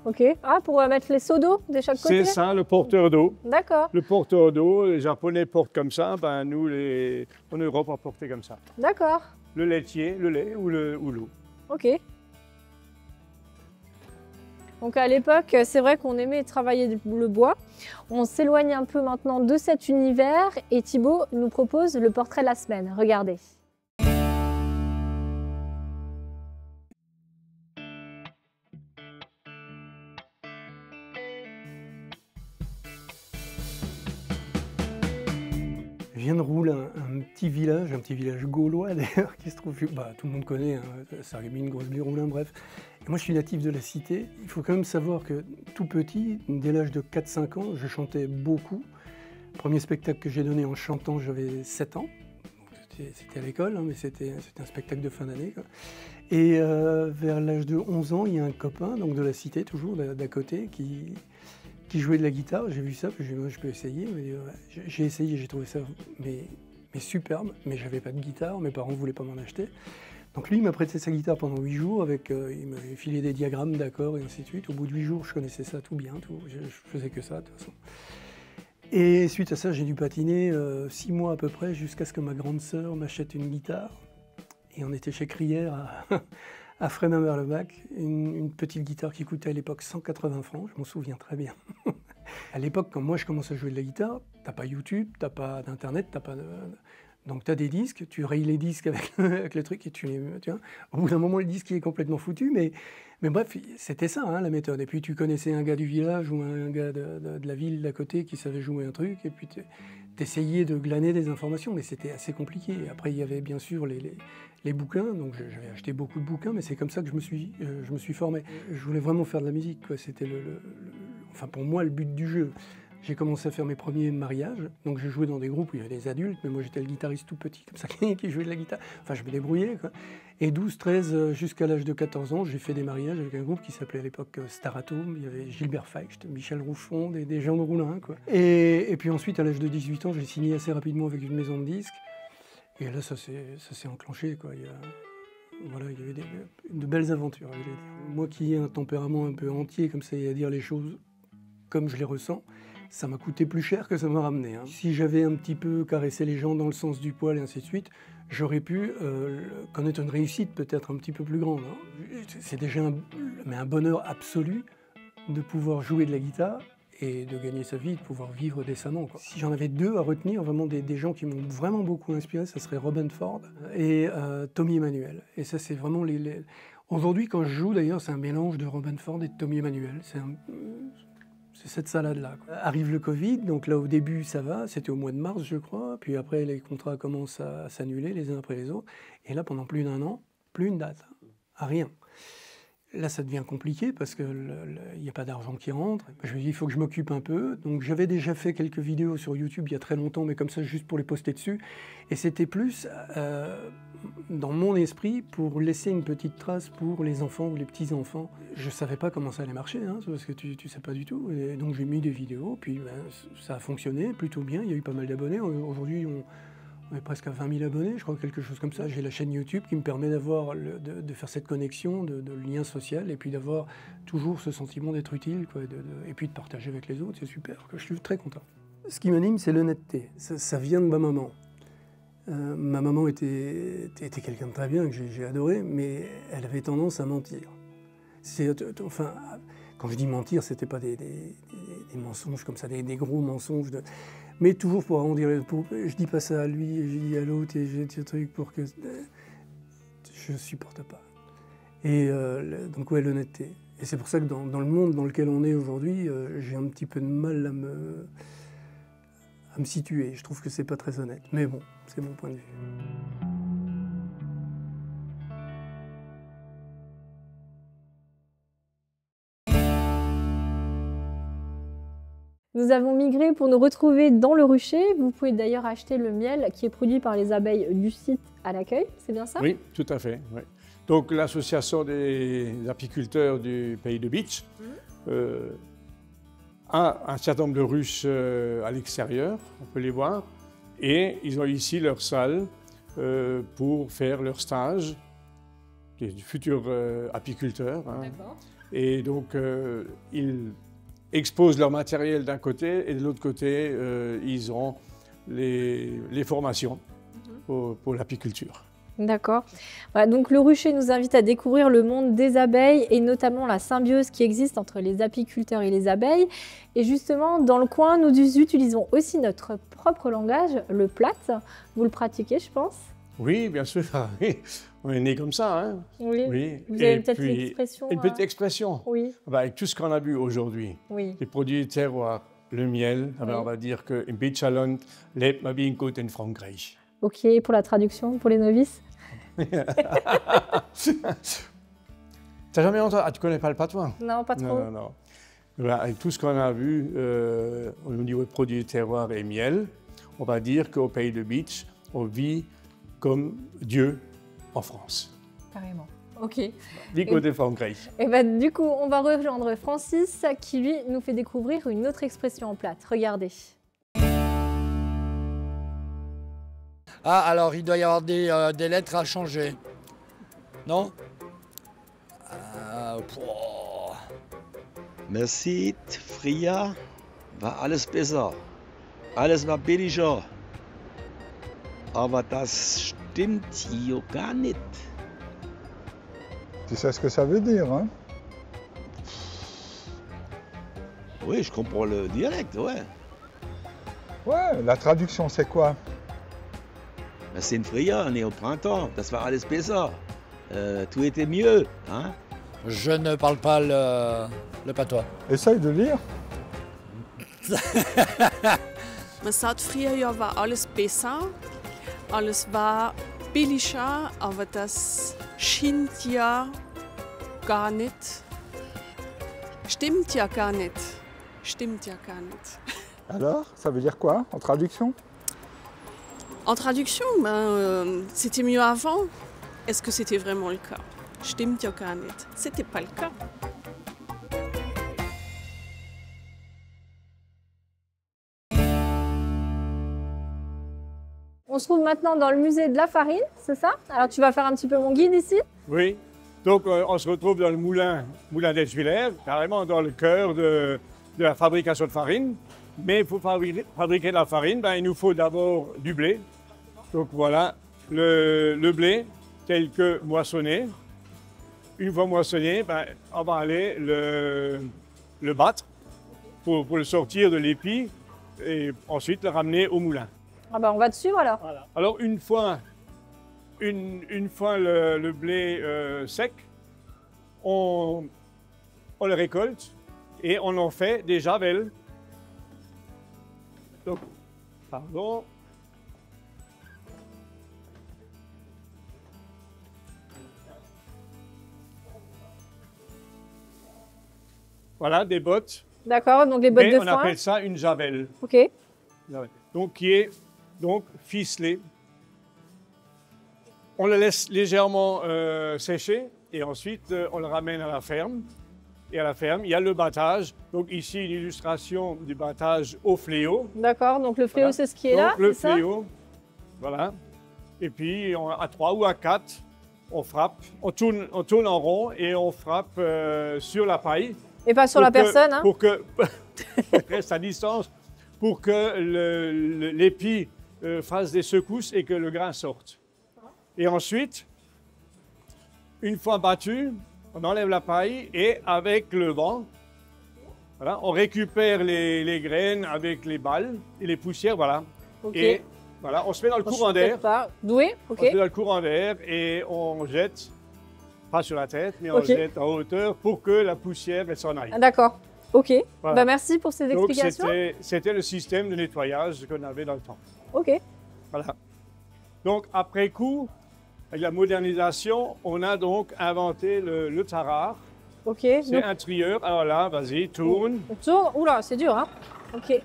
Speaker 1: ok. Ah, pour mettre les seaux d'eau de chaque côté?
Speaker 5: C'est ça, le porteur d'eau.
Speaker 1: D'accord.
Speaker 5: Le porteur d'eau, les Japonais portent comme ça, ben nous, en Europe, on portait comme ça.
Speaker 1: D'accord.
Speaker 5: Le laitier, le lait ou l'eau.
Speaker 1: Ok. Donc à l'époque, c'est vrai qu'on aimait travailler le bois. On s'éloigne un peu maintenant de cet univers et Thibaut nous propose le portrait de la semaine. Regardez.
Speaker 17: viens de Roulin, un petit village gaulois d'ailleurs, qui se trouve, tout le monde connaît, hein, Sarreguemines, Grosse-Blie, Roulin, bref. Et moi je suis natif de la cité. Il faut quand même savoir que tout petit, dès l'âge de 4-5 ans, je chantais beaucoup. Le premier spectacle que j'ai donné en chantant, j'avais 7 ans. C'était à l'école, hein, mais c'était un spectacle de fin d'année. Et vers l'âge de 11 ans, il y a un copain donc de la cité, toujours d'à côté, qui jouait de la guitare. J'ai vu ça, puis j'ai dit, je peux essayer. J'ai essayé, j'ai trouvé ça mais superbe, mais j'avais pas de guitare, mes parents ne voulaient pas m'en acheter. Donc lui, il m'a prêté sa guitare pendant 8 jours, il m'avait filé des diagrammes d'accords et ainsi de suite. Au bout de 8 jours, je connaissais ça tout bien, je faisais que ça de toute façon. Et suite à ça, j'ai dû patiner 6 mois à peu près, jusqu'à ce que ma grande sœur m'achète une guitare. Et on était chez Crière à Frémin-Merlebac, une petite guitare qui coûtait à l'époque 180 francs, je m'en souviens très bien. À l'époque, quand moi je commence à jouer de la guitare, t'as pas YouTube, t'as pas d'internet, donc tu as des disques, tu rayes les disques avec le truc et tu vois. Au bout d'un moment, le disque il est complètement foutu, mais bref, c'était ça hein, la méthode. Et puis tu connaissais un gars du village ou un gars de la ville d'à côté qui savait jouer un truc, et puis t'essayais de glaner des informations, mais c'était assez compliqué. Après, il y avait bien sûr les bouquins, donc j'avais acheté beaucoup de bouquins, mais c'est comme ça que je me suis formé. Je voulais vraiment faire de la musique, quoi. C'était enfin pour moi le but du jeu. J'ai commencé à faire mes premiers mariages, donc je jouais dans des groupes où il y avait des adultes, mais moi j'étais le guitariste tout petit, comme ça, qui jouait de la guitare. Enfin, je me débrouillais, quoi. Et 12, 13, jusqu'à l'âge de 14 ans, j'ai fait des mariages avec un groupe qui s'appelait à l'époque Staratom. Il y avait Gilbert Feicht, Michel Rouffon, des gens de Roulin, quoi. Et puis ensuite, à l'âge de 18 ans, j'ai signé assez rapidement avec une maison de disques. Et là, ça s'est enclenché, quoi. Il y avait de belles aventures, je vais dire. Moi qui ai un tempérament un peu entier, comme ça, et à dire les choses comme je les ressens, ça m'a coûté plus cher que ça m'a ramené. Hein. Si j'avais un petit peu caressé les gens dans le sens du poil et ainsi de suite, j'aurais pu connaître une réussite peut-être un petit peu plus grande. Hein. C'est déjà un bonheur absolu de pouvoir jouer de la guitare et de gagner sa vie, de pouvoir vivre décemment, quoi. Si j'en avais deux à retenir, vraiment des gens qui m'ont vraiment beaucoup inspiré, ça serait Robin Ford et Tommy Emmanuel. Et ça, c'est vraiment Aujourd'hui, quand je joue, d'ailleurs, c'est un mélange de Robin Ford et de Tommy Emmanuel. C'est cette salade-là. Arrive le Covid, donc là au début ça va, c'était au mois de mars je crois, puis après les contrats commencent à s'annuler les uns après les autres, et là pendant plus d'1 an, plus une date, à rien. Là ça devient compliqué parce qu'il n'y a pas d'argent qui rentre. Je me dis il faut que je m'occupe un peu, donc j'avais déjà fait quelques vidéos sur YouTube il y a très longtemps, mais comme ça juste pour les poster dessus, et c'était plus dans mon esprit pour laisser une petite trace pour les enfants ou les petits-enfants. Je ne savais pas comment ça allait marcher, hein, parce que tu ne sais pas du tout. Et donc j'ai mis des vidéos, puis ça a fonctionné plutôt bien, il y a eu pas mal d'abonnés. Aujourd'hui, on est presque à 20 000 abonnés, je crois, quelque chose comme ça. J'ai la chaîne YouTube qui me permet d'avoir de faire cette connexion, de lien social, et puis d'avoir toujours ce sentiment d'être utile, quoi, et puis de partager avec les autres, c'est super, quoi. Je suis très content. Ce qui m'anime, c'est l'honnêteté. Ça vient de ma maman. Ma maman était quelqu'un de très bien, que j'ai adoré, mais elle avait tendance à mentir. Enfin, quand je dis mentir, c'était pas des mensonges comme ça, des gros mensonges, mais toujours pour arrondir les... Je dis pas ça à lui, je dis à l'autre, et j'ai des trucs pour que... Je supporte pas. Et donc ouais, l'honnêteté. Et c'est pour ça que dans le monde dans lequel on est aujourd'hui, j'ai un petit peu de mal à me situer. Je trouve que c'est pas très honnête. Mais bon, c'est mon point de vue.
Speaker 1: Nous avons migré pour nous retrouver dans le rucher. Vous pouvez d'ailleurs acheter le miel qui est produit par les abeilles du site à l'accueil, c'est bien ça?
Speaker 5: Oui, tout à fait. Oui. Donc l'association des apiculteurs du pays de Bitche a un certain nombre de ruches à l'extérieur, on peut les voir, et ils ont ici leur salle pour faire leur stage, des futurs apiculteurs. Hein.
Speaker 1: D'accord.
Speaker 5: Et donc ils exposent leur matériel d'un côté, et de l'autre côté, ils ont les formations pour l'apiculture.
Speaker 1: D'accord. Voilà, donc le rucher nous invite à découvrir le monde des abeilles et notamment la symbiose qui existe entre les apiculteurs et les abeilles. Et justement, dans le coin, nous utilisons aussi notre propre langage, le plate. vous le pratiquez, je pense.
Speaker 5: Oui, bien sûr. Oui. On est né comme ça. Hein.
Speaker 1: Oui.
Speaker 5: Oui.
Speaker 1: Vous avez peut-être une expression.
Speaker 5: Une petite expression.
Speaker 1: Oui.
Speaker 5: Avec tout ce qu'on a bu aujourd'hui,
Speaker 1: oui.
Speaker 5: les produits du terroir, Le miel, oui. On va dire que in Deutschland lebt man bien gut in Frankreich.
Speaker 1: Ok, pour la traduction, pour les novices.
Speaker 5: T'as jamais entendu? Ah, tu connais pas le patois?
Speaker 1: Non, pas trop.
Speaker 5: Non. Avec tout ce qu'on a vu au niveau de produits de terroir et miel, on va dire qu'au pays de Beach, on vit comme Dieu en France.
Speaker 1: Carrément. Ok.
Speaker 5: Vico de Frankreich.
Speaker 1: Et ben, du coup, on va rejoindre Francis qui, lui, nous fait découvrir une autre expression en plate. Regardez.
Speaker 18: Ah, alors il doit y avoir des lettres à changer. Non?
Speaker 19: Man sieht, früher war alles besser. Alles war billiger. Aber das stimmt hier gar nicht.
Speaker 20: Tu sais ce que ça veut dire, hein?
Speaker 19: Oui, je comprends le dialecte, ouais.
Speaker 20: Ouais, la traduction, c'est quoi?
Speaker 19: Ben, c'est une früher, on est au printemps, das war alles besser. Tout était mieux, hein?
Speaker 18: Je ne parle pas le patois.
Speaker 20: Essaye de lire.
Speaker 21: Man sagt, früher war alles besser, alles war billiger, aber das stimmt ja gar nicht. Stimmt ja gar nicht. Stimmt ja gar nicht.
Speaker 20: Alors, ça veut dire quoi en traduction?
Speaker 21: En traduction, c'était mieux avant. Est-ce que c'était vraiment le cas? Stimmt ja gar nicht. C'était pas le cas.
Speaker 1: On se trouve maintenant dans le musée de la farine, c'est ça? Alors tu vas faire un petit peu mon guide ici?
Speaker 5: Oui, donc on se retrouve dans le moulin d'Eschwiller, carrément dans le cœur de la fabrication de farine. Mais pour fabriquer de la farine, il nous faut d'abord du blé. Donc voilà, le blé tel que moissonné. Une fois moissonné, on va aller le battre pour le sortir de l'épi et ensuite le ramener au moulin.
Speaker 1: Ah on va dessus alors.
Speaker 5: Voilà. Alors une fois le blé sec, on le récolte et on en fait des javelles. Donc, pardon. Voilà, des bottes.
Speaker 1: D'accord, donc les bottes de foin.
Speaker 5: On appelle ça une javelle.
Speaker 1: Ok.
Speaker 5: Donc, qui est ficelée. On le laisse légèrement sécher et ensuite on le ramène à la ferme. Et à la ferme, il y a le battage. Donc ici, une illustration du battage au fléau.
Speaker 1: D'accord, donc le fléau, voilà. C'est ce qui est là,
Speaker 5: le fléau, voilà. Et puis, à 3 ou à 4, on frappe. On tourne en rond et on frappe sur la paille.
Speaker 1: Et pas sur la personne, hein?
Speaker 5: Pour que reste à distance, pour que l'épi fasse des secousses et que le grain sorte. Et ensuite, une fois battu, on enlève la paille et avec le vent, voilà, on récupère les graines avec les balles et les poussières, voilà.
Speaker 1: Okay.
Speaker 5: Et voilà, on se met dans le courant d'air.
Speaker 1: Doué, ok.
Speaker 5: On se met dans le courant d'air et on jette, pas sur la tête, mais on jette en hauteur pour que la poussière elle s'en aille.
Speaker 1: D'accord, ok.
Speaker 5: Voilà.
Speaker 1: Merci pour ces explications.
Speaker 5: Donc c'était le système de nettoyage qu'on avait dans le temps.
Speaker 1: Ok.
Speaker 5: Voilà. Donc après coup, avec la modernisation, on a donc inventé le tarare.
Speaker 1: Ok.
Speaker 5: C'est un trieur. Alors là, vas-y, tourne.
Speaker 1: On tourne. Oula, c'est dur, hein? Ok.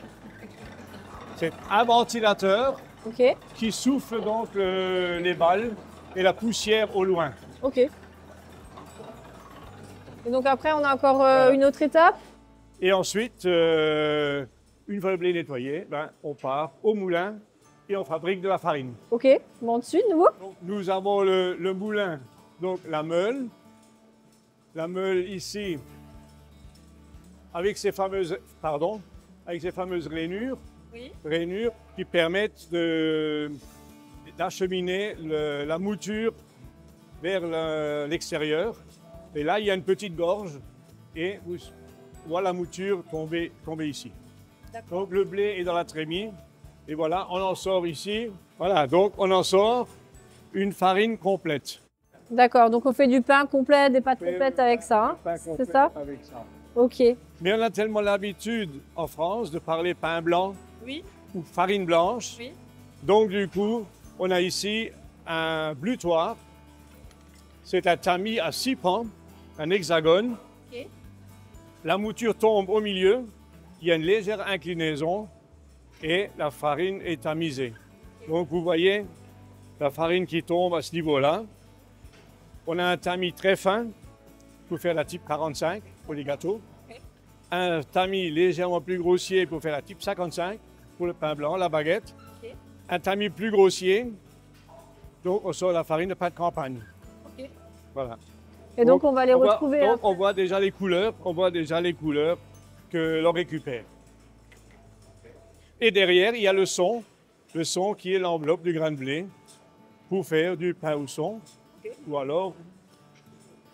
Speaker 5: C'est un ventilateur
Speaker 1: okay.
Speaker 5: qui souffle donc les balles et la poussière au loin.
Speaker 1: Ok. Et donc après, on a encore voilà. Une autre étape.
Speaker 5: Et ensuite, une fois le blé nettoyé, on part au moulin. Et on fabrique de la farine.
Speaker 1: Ok, bon dessus, nouveau.
Speaker 5: Donc, nous avons le moulin, donc la meule. La meule ici, avec ces fameuses rainures,
Speaker 1: oui.
Speaker 5: Rainures qui permettent d'acheminer la mouture vers l'extérieur. Et là, il y a une petite gorge et vous voyez la mouture tomber ici. Donc le blé est dans la trémie. Et voilà, on en sort ici. Voilà, donc on en sort une farine complète.
Speaker 1: D'accord, donc on fait du pain complet, des pâtes complètes avec ça, hein? C'est ça?
Speaker 5: Avec ça.
Speaker 1: Ok.
Speaker 5: Mais on a tellement l'habitude en France de parler pain blanc ou farine blanche.
Speaker 10: Oui.
Speaker 5: Donc du coup, on a ici un blutoir. C'est un tamis à 6 pans, un hexagone.
Speaker 10: Ok.
Speaker 5: La mouture tombe au milieu. Il y a une légère inclinaison et la farine est tamisée. Donc vous voyez la farine qui tombe à ce niveau-là. On a un tamis très fin pour faire la type 45 pour les gâteaux.
Speaker 10: Okay.
Speaker 5: Un tamis légèrement plus grossier pour faire la type 55 pour le pain blanc, la baguette.
Speaker 10: Okay.
Speaker 5: Un tamis plus grossier, donc on sort la farine de pain de campagne.
Speaker 10: Okay.
Speaker 5: Voilà.
Speaker 1: Et donc on va les retrouver.
Speaker 5: Donc on voit déjà les couleurs, que l'on récupère. Et derrière, il y a le son qui est l'enveloppe du grain de blé pour faire du pain au son ou alors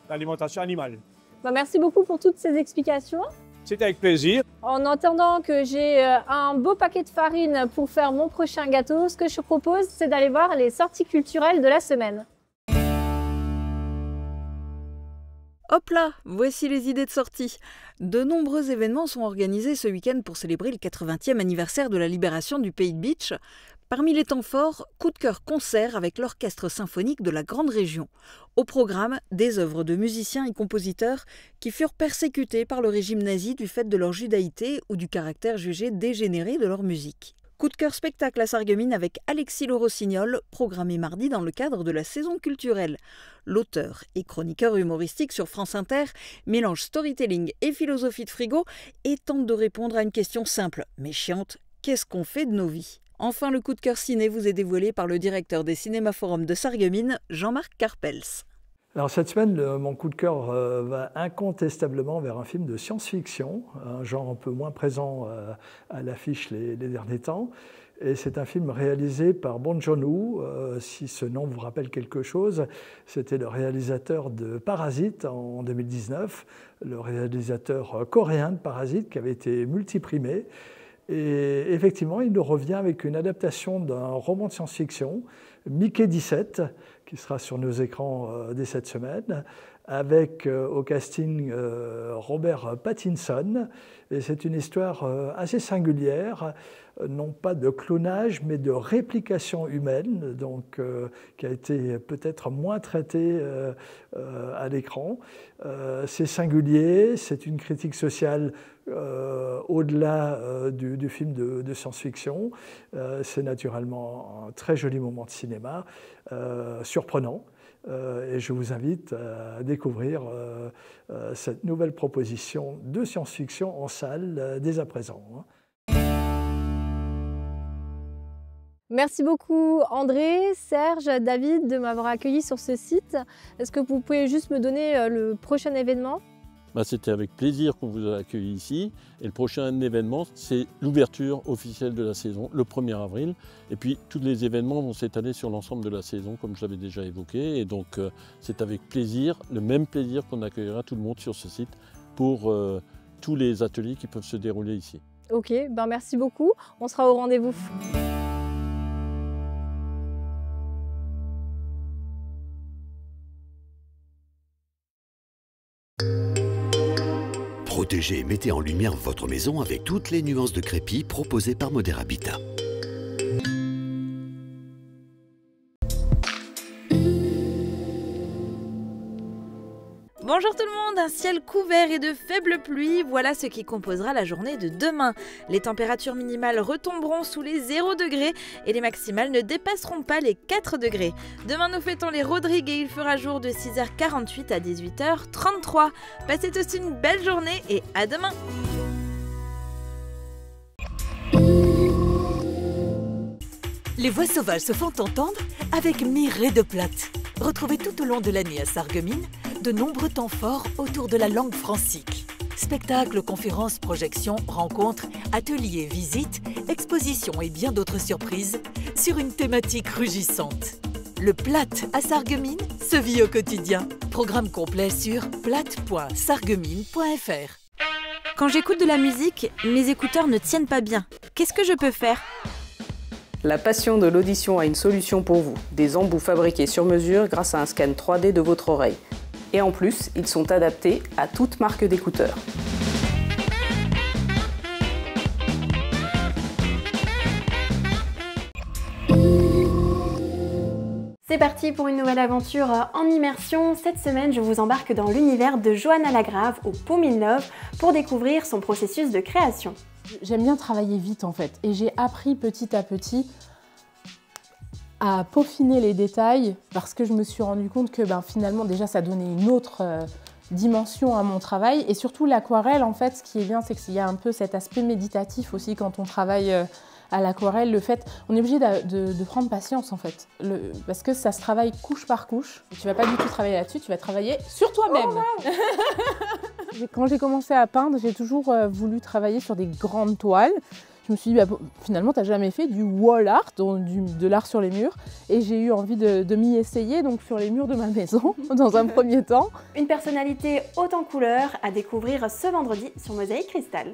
Speaker 5: l'alimentation animale.
Speaker 1: Merci beaucoup pour toutes ces explications.
Speaker 5: C'était avec plaisir.
Speaker 1: En attendant que j'ai un beau paquet de farine pour faire mon prochain gâteau, ce que je propose, c'est d'aller voir les sorties culturelles de la semaine.
Speaker 3: Hop là, voici les idées de sortie. De nombreux événements sont organisés ce week-end pour célébrer le 80e anniversaire de la libération du Pays de Bitche. Parmi les temps forts, coup de cœur concert avec l'orchestre symphonique de la Grande Région. Au programme, des œuvres de musiciens et compositeurs qui furent persécutés par le régime nazi du fait de leur judaïté ou du caractère jugé dégénéré de leur musique. Coup de cœur spectacle à Sarreguemines avec Alexis Le Rossignol, programmé mardi dans le cadre de la saison culturelle. L'auteur et chroniqueur humoristique sur France Inter mélange storytelling et philosophie de frigo et tente de répondre à une question simple, mais chiante, qu'est-ce qu'on fait de nos vies ? Enfin, le coup de cœur ciné vous est dévoilé par le directeur des cinéma-forums de Sarreguemines, Jean-Marc Carpels.
Speaker 22: Alors cette semaine, mon coup de cœur va incontestablement vers un film de science-fiction, un genre un peu moins présent à l'affiche les derniers temps. Et c'est un film réalisé par Bong Joon-ho. Si ce nom vous rappelle quelque chose, c'était le réalisateur de Parasite en 2019, le réalisateur coréen de Parasite qui avait été multiprimé. Et effectivement, il nous revient avec une adaptation d'un roman de science-fiction, Mickey 17, qui sera sur nos écrans dès cette semaine, avec au casting Robert Pattinson. Et c'est une histoire assez singulière, non pas de clonage, mais de réplication humaine, donc qui a été peut-être moins traitée à l'écran. C'est singulier, c'est une critique sociale au-delà du film de science-fiction. C'est naturellement un très joli moment de cinéma, surprenant. Et je vous invite à découvrir cette nouvelle proposition de science-fiction en salle dès à présent.
Speaker 1: Merci beaucoup André, Serge, David de m'avoir accueilli sur ce site. Est-ce que vous pouvez juste me donner le prochain événement ?
Speaker 15: C'était avec plaisir qu'on vous a accueilli ici. Et le prochain événement, c'est l'ouverture officielle de la saison, le 1er avril. Et puis, tous les événements vont s'étaler sur l'ensemble de la saison, comme je l'avais déjà évoqué. Et donc, c'est avec plaisir, le même plaisir qu'on accueillera tout le monde sur ce site pour tous les ateliers qui peuvent se dérouler ici.
Speaker 1: Ok, merci beaucoup. On sera au rendez-vous.
Speaker 23: Protégez et mettez en lumière votre maison avec toutes les nuances de crépi proposées par Modèle Habitat.
Speaker 3: Bonjour tout le monde, un ciel couvert et de faibles pluies, voilà ce qui composera la journée de demain. Les températures minimales retomberont sous les 0 degrés et les maximales ne dépasseront pas les 4 degrés. Demain nous fêtons les Rodrigues et il fera jour de 6h48 à 18h33. Passez tous une belle journée et à demain.
Speaker 24: Les voix sauvages se font entendre avec Mireille de Plate. Retrouvez tout au long de l'année à Sarreguemines de nombreux temps forts autour de la langue francique. Spectacles, conférences, projections, rencontres, ateliers, visites, expositions et bien d'autres surprises sur une thématique rugissante. Le Plate à Sarreguemines se vit au quotidien. Programme complet sur plate.sarreguemines.fr.
Speaker 3: Quand j'écoute de la musique, mes écouteurs ne tiennent pas bien. Qu'est-ce que je peux faire ?
Speaker 25: La passion de l'audition a une solution pour vous. Des embouts fabriqués sur mesure grâce à un scan 3D de votre oreille. Et en plus, ils sont adaptés à toute marque d'écouteurs.
Speaker 4: C'est parti pour une nouvelle aventure en immersion. Cette semaine, je vous embarque dans l'univers de Johanna Lagrave au Paume in Love pour découvrir son processus de création.
Speaker 6: J'aime bien travailler vite en fait et j'ai appris petit à petit à peaufiner les détails parce que je me suis rendu compte que finalement déjà ça donnait une autre dimension à mon travail et surtout l'aquarelle en fait, ce qui est bien c'est qu'il y a un peu cet aspect méditatif aussi quand on travaille à l'aquarelle, le fait, on est obligé de prendre patience en fait, parce que ça se travaille couche par couche. Tu vas pas du tout travailler là-dessus, tu vas travailler sur toi-même. Oh, wow. Quand j'ai commencé à peindre, j'ai toujours voulu travailler sur des grandes toiles. Je me suis dit, finalement, tu n'as jamais fait du wall art, de l'art sur les murs. Et j'ai eu envie de m'y essayer, donc sur les murs de ma maison, dans un premier temps.
Speaker 4: Une personnalité haute en couleurs à découvrir ce vendredi sur Mosaïque Cristal.